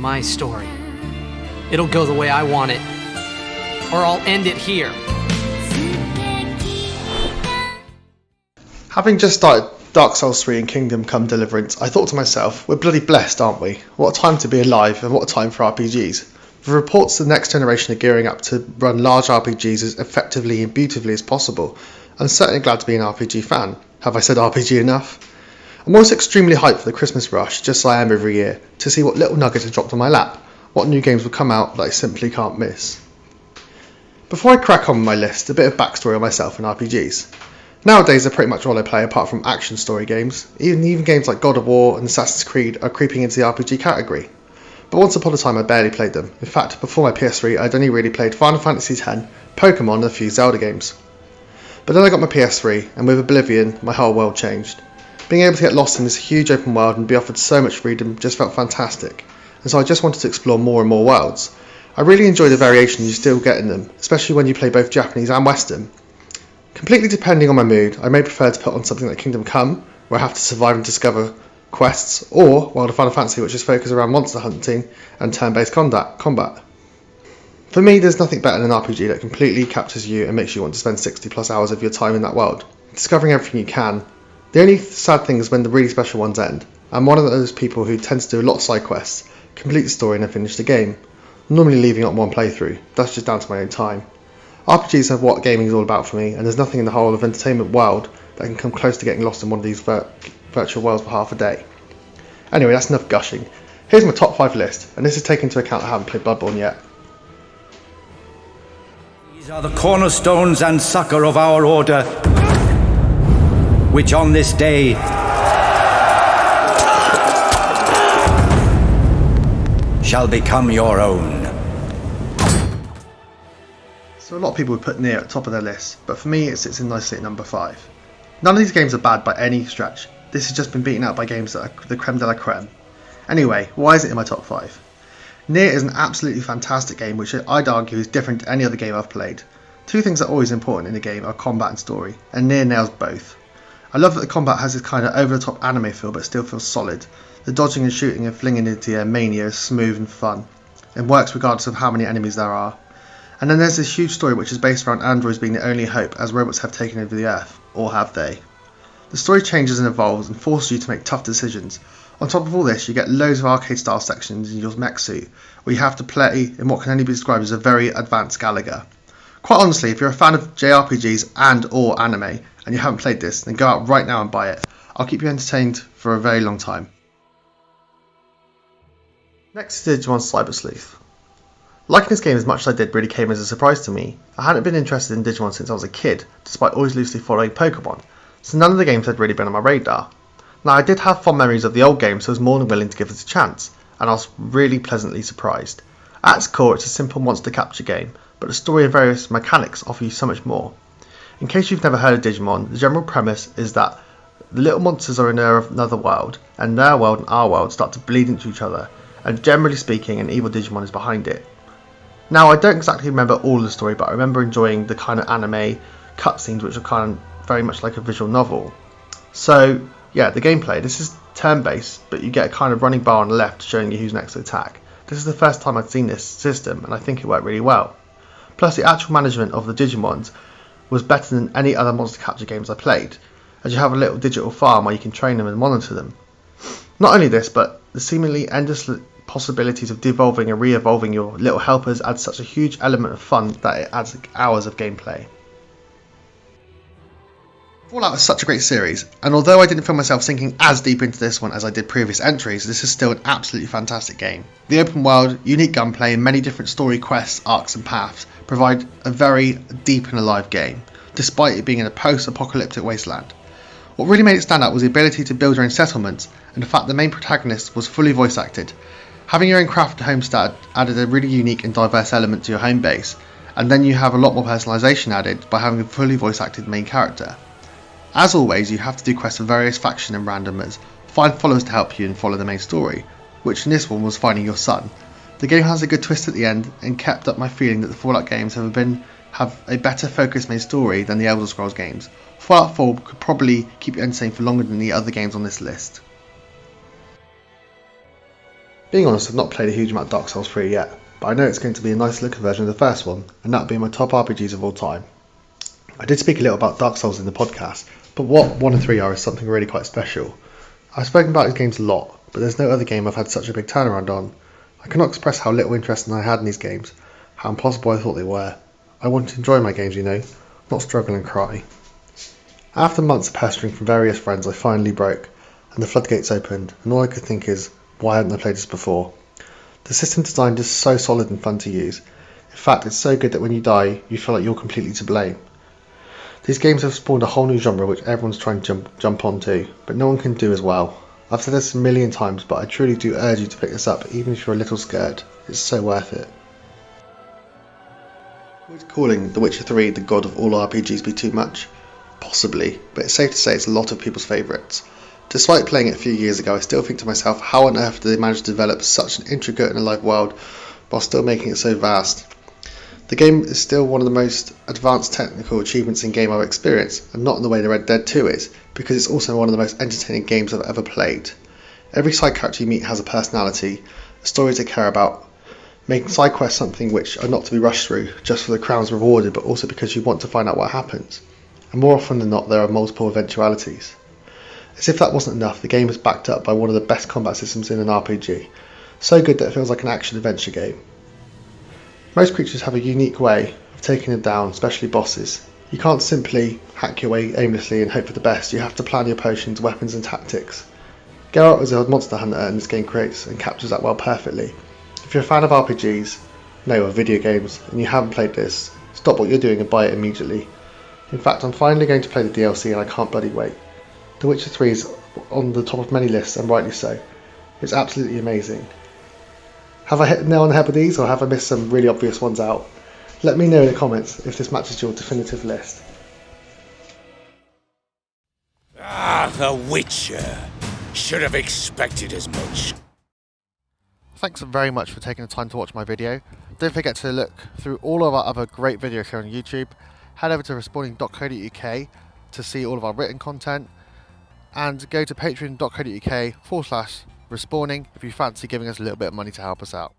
my story. It'll go the way I want it, or I'll end it here. Having just started Dark Souls 3 and Kingdom Come Deliverance, I thought to myself, we're bloody blessed, aren't we? What a time to be alive, and what a time for RPGs. The reports the next generation are gearing up to run large RPGs as effectively and beautifully as possible. I'm certainly glad to be an RPG fan. Have I said RPG enough? I'm also extremely hyped for the Christmas rush, just as I am every year, to see what little nuggets are dropped on my lap, what new games will come out that I simply can't miss. Before I crack on with my list, a bit of backstory on myself and RPGs. Nowadays, they're pretty much all I play apart from action story games. Even games like God of War and Assassin's Creed are creeping into the RPG category. But once upon a time, I barely played them. In fact, before my PS3, I'd only really played Final Fantasy X, Pokemon and a few Zelda games. But then I got my PS3, and with Oblivion, my whole world changed. Being able to get lost in this huge open world and be offered so much freedom just felt fantastic, and so I just wanted to explore more and more worlds. I really enjoy the variation you still get in them, especially when you play both Japanese and Western. Completely depending on my mood, I may prefer to put on something like Kingdom Come, where I have to survive and discover quests, or World of Final Fantasy, which is focused around monster hunting and turn-based combat. For me, there's nothing better than an RPG that completely captures you and makes you want to spend 60 plus hours of your time in that world, discovering everything you can. The only sad thing is when the really special ones end. I'm one of those people who tends to do a lot of side quests, complete the story and then finish the game, normally leaving on one playthrough. That's just down to my own time. RPGs are what gaming is all about for me, and there's nothing in the whole of entertainment world that can come close to getting lost in one of these virtual worlds for half a day. Anyway, that's enough gushing. Here's my top 5 list, and this is taking into account I haven't played Bloodborne yet. These are the cornerstones and succor of our order, which on this day shall become your own. So a lot of people would put Nier at the top of their list, but for me it sits in nicely at number 5. None of these games are bad by any stretch. This has just been beaten out by games that are the creme de la creme. Anyway, why is it in my top 5? Nier is an absolutely fantastic game which I'd argue is different to any other game I've played. Two things that are always important in a game are combat and story, and Nier nails both. I love that the combat has this kind of over-the-top anime feel but still feels solid. The dodging and shooting and flinging into the air mania is smooth and fun, and works regardless of how many enemies there are. And then there's this huge story which is based around androids being the only hope as robots have taken over the earth, or have they? The story changes and evolves and forces you to make tough decisions. On top of all this, you get loads of arcade style sections in your mech suit, where you have to play in what can only be described as a very advanced Galaga. Quite honestly, if you're a fan of JRPGs and or anime, and you haven't played this, then go out right now and buy it. I'll keep you entertained for a very long time. Next is Digimon Cyber Sleuth. Liking this game as much as I did really came as a surprise to me. I hadn't been interested in Digimon since I was a kid, despite always loosely following Pokemon, so none of the games had really been on my radar. Now I did have fond memories of the old game, so I was more than willing to give it a chance, and I was really pleasantly surprised. At its core, it's a simple monster capture game, but the story and various mechanics offer you so much more. In case you've never heard of Digimon, the general premise is that the little monsters are in another world, and their world and our world start to bleed into each other, and generally speaking, an evil Digimon is behind it. Now, I don't exactly remember all of the story, but I remember enjoying the kind of anime cutscenes, which are kind of very much like a visual novel. So, yeah, the gameplay. This is turn-based, but you get a kind of running bar on the left showing you who's next to attack. This is the first time I've seen this system, and I think it worked really well. Plus, the actual management of the Digimons was better than any other monster capture games I played, as you have a little digital farm where you can train them and monitor them. Not only this, but the seemingly endless possibilities of devolving and re-evolving your little helpers adds such a huge element of fun that it adds hours of gameplay. Fallout is such a great series, and although I didn't feel myself sinking as deep into this one as I did previous entries, this is still an absolutely fantastic game. The open world, unique gunplay, and many different story quests, arcs and paths provide a very deep and alive game, despite it being in a post-apocalyptic wasteland. What really made it stand out was the ability to build your own settlements, and the fact the main protagonist was fully voice acted. Having your own crafted homestead added a really unique and diverse element to your home base, and then you have a lot more personalisation added by having a fully voice acted main character. As always, you have to do quests for various faction and randomers, find followers to help you and follow the main story, which in this one was finding your son. The game has a good twist at the end and kept up my feeling that the Fallout games have a better focused main story than the Elder Scrolls games. Fallout 4 could probably keep you entertained for longer than the other games on this list. Being honest, I've not played a huge amount of Dark Souls 3 yet, but I know it's going to be a nice looking version of the first one, and that being my top RPGs of all time. I did speak a little about Dark Souls in the podcast, but what 1 and 3 are is something really quite special. I've spoken about these games a lot, but there's no other game I've had such a big turnaround on. I cannot express how little interest I had in these games, how impossible I thought they were. I wanted to enjoy my games, not struggle and cry. After months of pestering from various friends, I finally broke, and the floodgates opened, and all I could think is, why hadn't I played this before? The system design is so solid and fun to use. In fact, it's so good that when you die, you feel like you're completely to blame. These games have spawned a whole new genre which everyone's trying to jump onto, but no one can do as well. I've said this a million times, but I truly do urge you to pick this up, even if you're a little scared. It's so worth it. Would calling The Witcher 3 the god of all RPGs be too much? Possibly, but it's safe to say it's a lot of people's favourites. Despite playing it a few years ago, I still think to myself, how on earth did they manage to develop such an intricate and alive world while still making it so vast? The game is still one of the most advanced technical achievements in game I've experienced, and not in the way the Red Dead 2 is, because it's also one of the most entertaining games I've ever played. Every side character you meet has a personality, a story to care about, making side quests something which are not to be rushed through just for the crowns rewarded, but also because you want to find out what happens. And more often than not, there are multiple eventualities. As if that wasn't enough, the game is backed up by one of the best combat systems in an RPG, so good that it feels like an action-adventure game. Most creatures have a unique way of taking them down, especially bosses. You can't simply hack your way aimlessly and hope for the best, you have to plan your potions, weapons and tactics. Geralt is a monster hunter and this game creates and captures that well perfectly. If you're a fan of RPGs, of video games, and you haven't played this, stop what you're doing and buy it immediately. In fact, I'm finally going to play the DLC and I can't bloody wait. The Witcher 3 is on the top of many lists, and rightly so. It's absolutely amazing. Have I hit the nail on the head with these, or have I missed some really obvious ones out? Let me know in the comments if this matches your definitive list. The Witcher. Should have expected as much. Thanks very much for taking the time to watch my video. Don't forget to look through all of our other great videos here on YouTube. Head over to respawning.co.uk to see all of our written content. And go to patreon.co.uk/respawning if you fancy giving us a little bit of money to help us out.